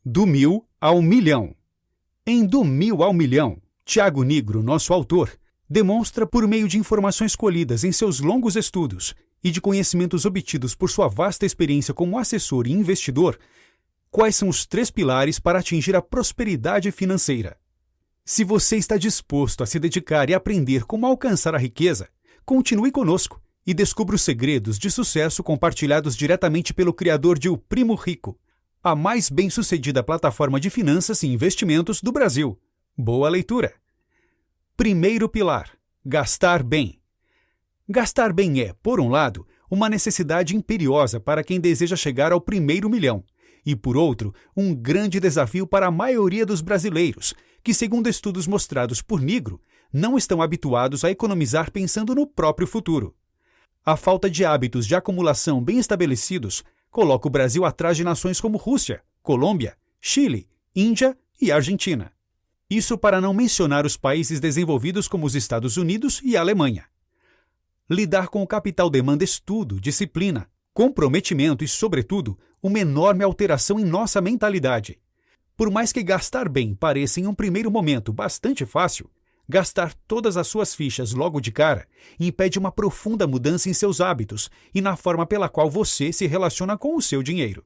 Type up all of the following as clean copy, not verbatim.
Do 1000 ao milhão. Em Do 1000 ao milhão, Tiago Nigro, nosso autor, demonstra por meio de informações colhidas em seus longos estudos e de conhecimentos obtidos por sua vasta experiência como assessor e investidor, quais são os 3 pilares para atingir a prosperidade financeira. Se você está disposto a se dedicar e aprender como alcançar a riqueza, continue conosco e descubra os segredos de sucesso compartilhados diretamente pelo criador de O Primo Rico, a mais bem-sucedida plataforma de finanças e investimentos do Brasil. Boa leitura! Primeiro pilar: gastar bem. Gastar bem é, por um lado, uma necessidade imperiosa para quem deseja chegar ao primeiro milhão, e, por outro, um grande desafio para a maioria dos brasileiros, que, segundo estudos mostrados por Nigro, não estão habituados a economizar pensando no próprio futuro. A falta de hábitos de acumulação bem estabelecidos coloca o Brasil atrás de nações como Rússia, Colômbia, Chile, Índia e Argentina. Isso para não mencionar os países desenvolvidos como os Estados Unidos e a Alemanha. Lidar com o capital demanda estudo, disciplina, comprometimento e, sobretudo, uma enorme alteração em nossa mentalidade. Por mais que gastar bem pareça em um primeiro momento bastante fácil, gastar todas as suas fichas logo de cara impede uma profunda mudança em seus hábitos e na forma pela qual você se relaciona com o seu dinheiro.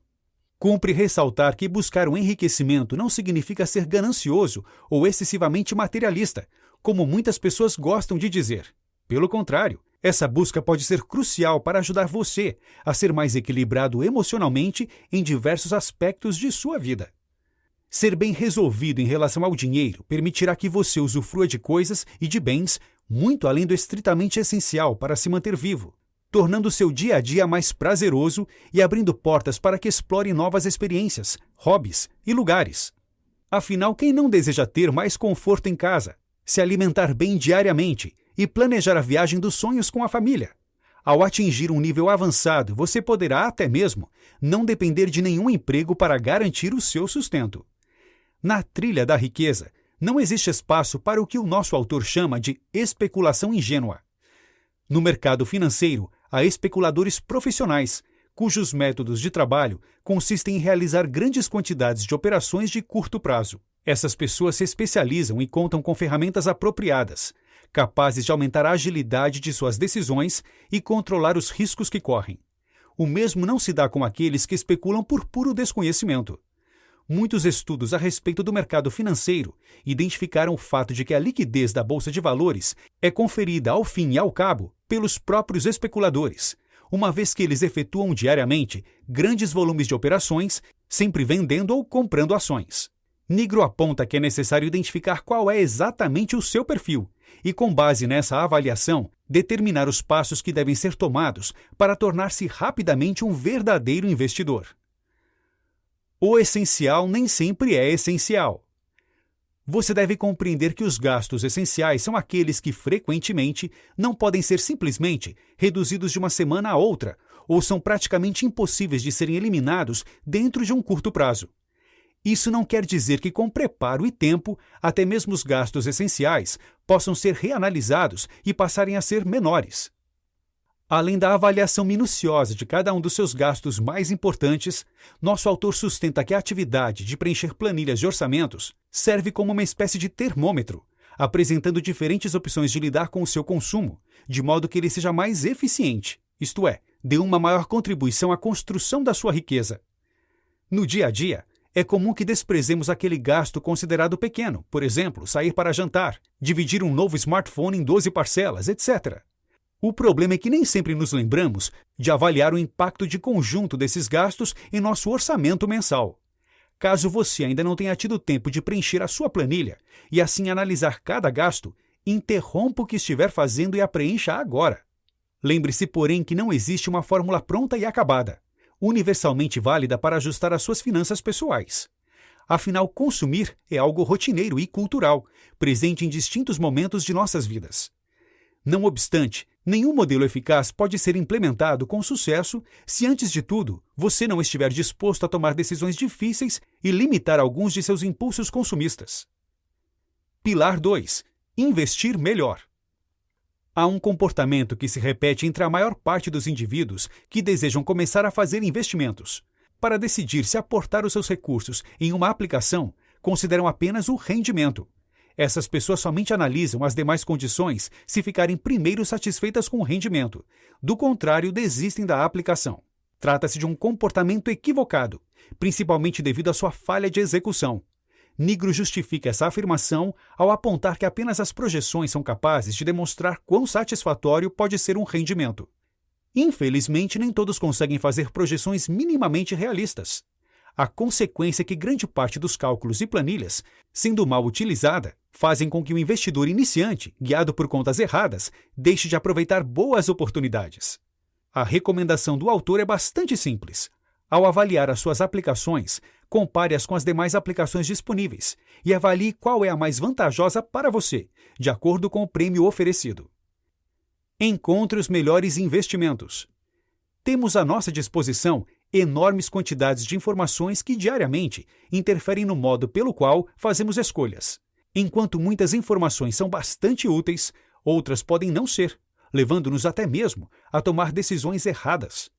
Cumpre ressaltar que buscar o enriquecimento não significa ser ganancioso ou excessivamente materialista, como muitas pessoas gostam de dizer. Pelo contrário, essa busca pode ser crucial para ajudar você a ser mais equilibrado emocionalmente em diversos aspectos de sua vida. Ser bem resolvido em relação ao dinheiro permitirá que você usufrua de coisas e de bens muito além do estritamente essencial para se manter vivo, tornando seu dia a dia mais prazeroso e abrindo portas para que explore novas experiências, hobbies e lugares. Afinal, quem não deseja ter mais conforto em casa, se alimentar bem diariamente e planejar a viagem dos sonhos com a família? Ao atingir um nível avançado, você poderá até mesmo não depender de nenhum emprego para garantir o seu sustento. Na trilha da riqueza, não existe espaço para o que o nosso autor chama de especulação ingênua. No mercado financeiro, há especuladores profissionais, cujos métodos de trabalho consistem em realizar grandes quantidades de operações de curto prazo. Essas pessoas se especializam e contam com ferramentas apropriadas, capazes de aumentar a agilidade de suas decisões e controlar os riscos que correm. O mesmo não se dá com aqueles que especulam por puro desconhecimento. Muitos estudos a respeito do mercado financeiro identificaram o fato de que a liquidez da bolsa de valores é conferida ao fim e ao cabo pelos próprios especuladores, uma vez que eles efetuam diariamente grandes volumes de operações, sempre vendendo ou comprando ações. Nigro aponta que é necessário identificar qual é exatamente o seu perfil e, com base nessa avaliação, determinar os passos que devem ser tomados para tornar-se rapidamente um verdadeiro investidor. O essencial nem sempre é essencial. Você deve compreender que os gastos essenciais são aqueles que, frequentemente, não podem ser simplesmente reduzidos de uma semana a outra ou são praticamente impossíveis de serem eliminados dentro de um curto prazo. Isso não quer dizer que, com preparo e tempo, até mesmo os gastos essenciais possam ser reanalisados e passarem a ser menores. Além da avaliação minuciosa de cada um dos seus gastos mais importantes, nosso autor sustenta que a atividade de preencher planilhas de orçamentos serve como uma espécie de termômetro, apresentando diferentes opções de lidar com o seu consumo, de modo que ele seja mais eficiente, isto é, dê uma maior contribuição à construção da sua riqueza. No dia a dia, é comum que desprezemos aquele gasto considerado pequeno, por exemplo, sair para jantar, dividir um novo smartphone em 12 parcelas, etc. O problema é que nem sempre nos lembramos de avaliar o impacto de conjunto desses gastos em nosso orçamento mensal. Caso você ainda não tenha tido tempo de preencher a sua planilha e assim analisar cada gasto, interrompa o que estiver fazendo e a preencha agora. Lembre-se, porém, que não existe uma fórmula pronta e acabada, universalmente válida para ajustar as suas finanças pessoais. Afinal, consumir é algo rotineiro e cultural, presente em distintos momentos de nossas vidas. Não obstante, nenhum modelo eficaz pode ser implementado com sucesso se, antes de tudo, você não estiver disposto a tomar decisões difíceis e limitar alguns de seus impulsos consumistas. Pilar 2. Investir melhor. Há um comportamento que se repete entre a maior parte dos indivíduos que desejam começar a fazer investimentos. Para decidir se aportar os seus recursos em uma aplicação, consideram apenas o rendimento. Essas pessoas somente analisam as demais condições se ficarem primeiro satisfeitas com o rendimento. Do contrário, desistem da aplicação. Trata-se de um comportamento equivocado, principalmente devido à sua falha de execução. Nigro justifica essa afirmação ao apontar que apenas as projeções são capazes de demonstrar quão satisfatório pode ser um rendimento. Infelizmente, nem todos conseguem fazer projeções minimamente realistas. A consequência é que grande parte dos cálculos e planilhas, sendo mal utilizada, fazem com que o investidor iniciante, guiado por contas erradas, deixe de aproveitar boas oportunidades. A recomendação do autor é bastante simples. Ao avaliar as suas aplicações, compare-as com as demais aplicações disponíveis e avalie qual é a mais vantajosa para você, de acordo com o prêmio oferecido. Encontre os melhores investimentos. Temos à nossa disposição enormes quantidades de informações que diariamente interferem no modo pelo qual fazemos escolhas. Enquanto muitas informações são bastante úteis, outras podem não ser, levando-nos até mesmo a tomar decisões erradas.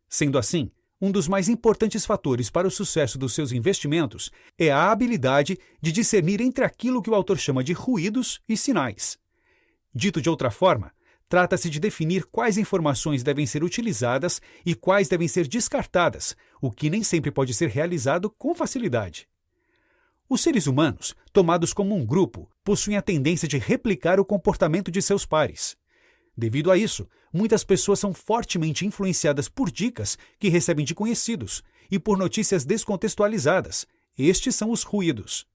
Sendo assim, um dos mais importantes fatores para o sucesso dos seus investimentos é a habilidade de discernir entre aquilo que o autor chama de ruídos e sinais. Dito de outra forma, trata-se de definir quais informações devem ser utilizadas e quais devem ser descartadas, o que nem sempre pode ser realizado com facilidade. Os seres humanos, tomados como um grupo, possuem a tendência de replicar o comportamento de seus pares. Devido a isso, muitas pessoas são fortemente influenciadas por dicas que recebem de conhecidos e por notícias descontextualizadas. Estes são os ruídos.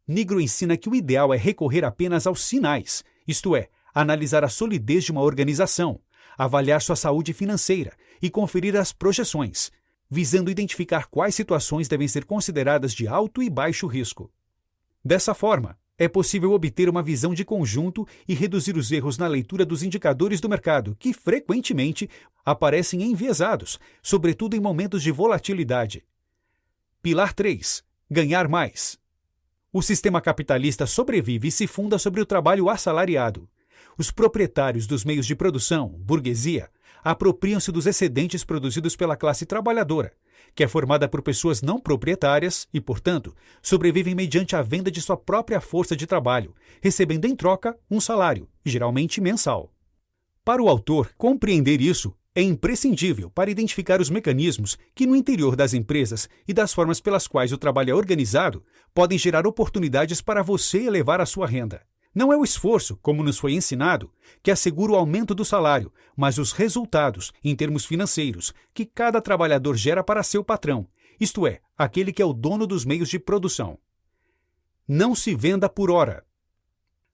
Nigro ensina que o ideal é recorrer apenas aos sinais, isto é, analisar a solidez de uma organização, avaliar sua saúde financeira e conferir as projeções, visando identificar quais situações devem ser consideradas de alto e baixo risco. Dessa forma, é possível obter uma visão de conjunto e reduzir os erros na leitura dos indicadores do mercado, que frequentemente aparecem enviesados, sobretudo em momentos de volatilidade. Pilar 3. Ganhar mais. O sistema capitalista sobrevive e se funda sobre o trabalho assalariado. Os proprietários dos meios de produção, burguesia, apropriam-se dos excedentes produzidos pela classe trabalhadora, que é formada por pessoas não proprietárias e, portanto, sobrevivem mediante a venda de sua própria força de trabalho, recebendo em troca um salário, geralmente mensal. Para o autor, compreender isso é imprescindível para identificar os mecanismos que, no interior das empresas e das formas pelas quais o trabalho é organizado, podem gerar oportunidades para você elevar a sua renda. Não é o esforço, como nos foi ensinado, que assegura o aumento do salário, mas os resultados, em termos financeiros, que cada trabalhador gera para seu patrão, isto é, aquele que é o dono dos meios de produção. Não se venda por hora.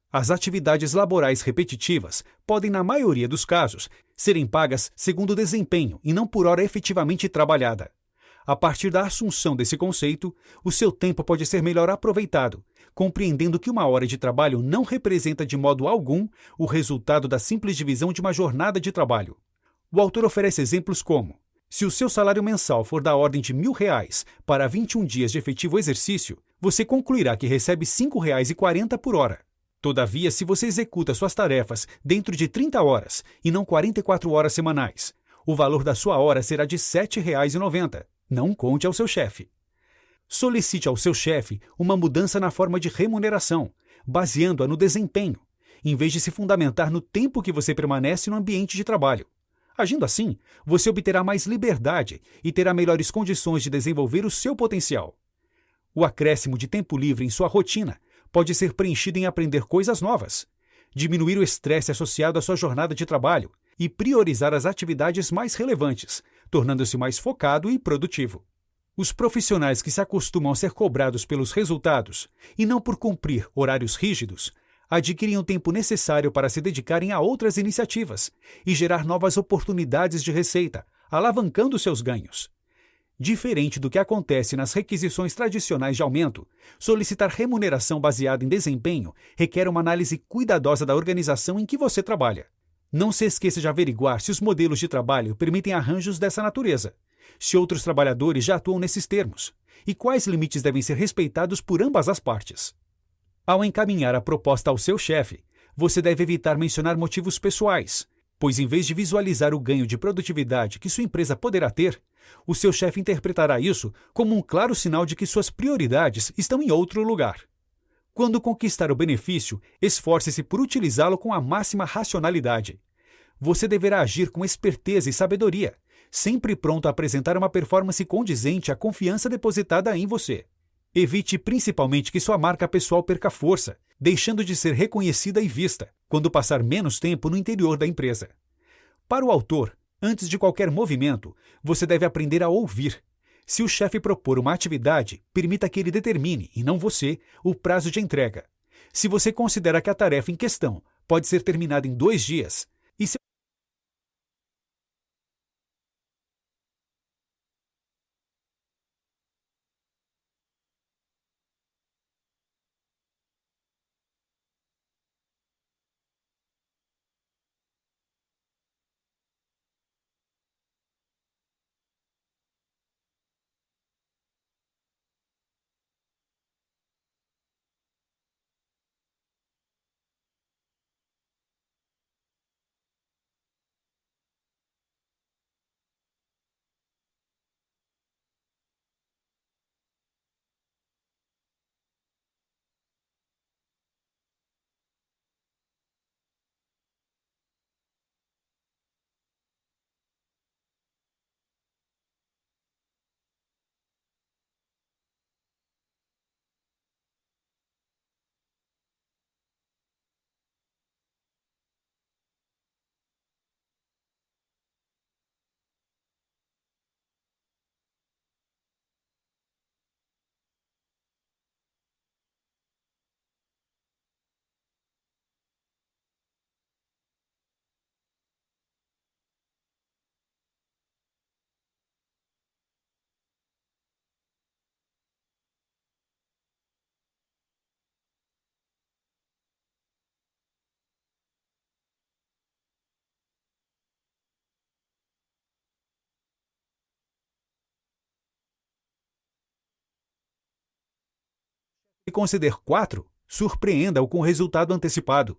As atividades laborais repetitivas podem, na maioria dos casos, serem pagas segundo o desempenho e não por hora efetivamente trabalhada. A partir da assunção desse conceito, o seu tempo pode ser melhor aproveitado, compreendendo que uma hora de trabalho não representa de modo algum o resultado da simples divisão de uma jornada de trabalho. O autor oferece exemplos como: se o seu salário mensal for da ordem de R$ 1.000 para 21 dias de efetivo exercício, você concluirá que recebe R$ 5,40 por hora. Todavia, se você executa suas tarefas dentro de 30 horas e não 44 horas semanais, o valor da sua hora será de R$ 7,90. Não conte ao seu chefe. Solicite ao seu chefe uma mudança na forma de remuneração, baseando-a no desempenho, em vez de se fundamentar no tempo que você permanece no ambiente de trabalho. Agindo assim, você obterá mais liberdade e terá melhores condições de desenvolver o seu potencial. O acréscimo de tempo livre em sua rotina pode ser preenchido em aprender coisas novas, diminuir o estresse associado à sua jornada de trabalho e priorizar as atividades mais relevantes, tornando-se mais focado e produtivo. Os profissionais que se acostumam a ser cobrados pelos resultados e não por cumprir horários rígidos, adquirem o tempo necessário para se dedicarem a outras iniciativas e gerar novas oportunidades de receita, alavancando seus ganhos. Diferente do que acontece nas requisições tradicionais de aumento, solicitar remuneração baseada em desempenho requer uma análise cuidadosa da organização em que você trabalha. Não se esqueça de averiguar se os modelos de trabalho permitem arranjos dessa natureza, se outros trabalhadores já atuam nesses termos, e quais limites devem ser respeitados por ambas as partes. Ao encaminhar a proposta ao seu chefe, você deve evitar mencionar motivos pessoais, pois em vez de visualizar o ganho de produtividade que sua empresa poderá ter, O seu chefe interpretará isso como um claro sinal de que suas prioridades estão em outro lugar. Quando conquistar o benefício, esforce-se por utilizá-lo com a máxima racionalidade. Você deverá agir com esperteza e sabedoria, sempre pronto a apresentar uma performance condizente à confiança depositada em você. Evite principalmente que sua marca pessoal perca força, deixando de ser reconhecida e vista, quando passar menos tempo no interior da empresa. Para o autor, antes de qualquer movimento, você deve aprender a ouvir. Se o chefe propor uma atividade, permita que ele determine, e não você, o prazo de entrega. Se você considera que a tarefa em questão pode ser terminada em 2 dias, e se conceder 4, surpreenda-o com o resultado antecipado.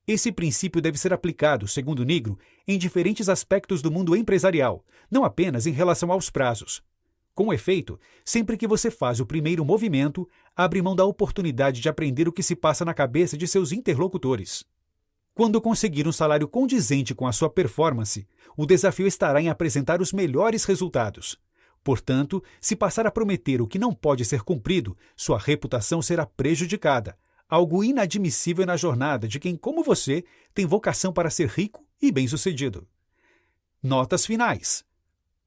Esse princípio deve ser aplicado, segundo Nigro, em diferentes aspectos do mundo empresarial, não apenas em relação aos prazos. Com efeito, sempre que você faz o primeiro movimento, abre mão da oportunidade de aprender o que se passa na cabeça de seus interlocutores. Quando conseguir um salário condizente com a sua performance, o desafio estará em apresentar os melhores resultados. Portanto, se passar a prometer o que não pode ser cumprido, sua reputação será prejudicada, algo inadmissível na jornada de quem, como você, tem vocação para ser rico e bem-sucedido. Notas finais.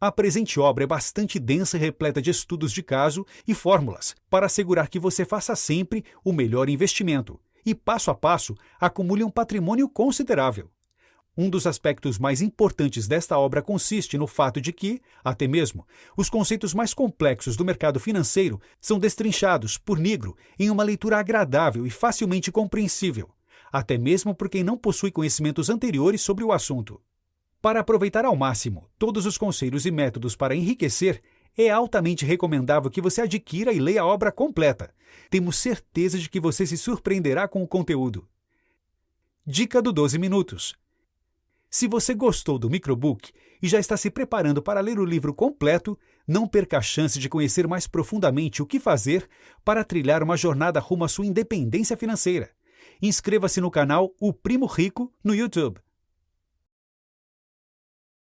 A presente obra é bastante densa e repleta de estudos de caso e fórmulas para assegurar que você faça sempre o melhor investimento e, passo a passo, acumule um patrimônio considerável. Um dos aspectos mais importantes desta obra consiste no fato de que, até mesmo, os conceitos mais complexos do mercado financeiro são destrinchados por Nigro em uma leitura agradável e facilmente compreensível, até mesmo por quem não possui conhecimentos anteriores sobre o assunto. Para aproveitar ao máximo todos os conselhos e métodos para enriquecer, é altamente recomendável que você adquira e leia a obra completa. Temos certeza de que você se surpreenderá com o conteúdo. Dica do 12 minutos. Se você gostou do microbook e já está se preparando para ler o livro completo, não perca a chance de conhecer mais profundamente o que fazer para trilhar uma jornada rumo à sua independência financeira. Inscreva-se no canal O Primo Rico no YouTube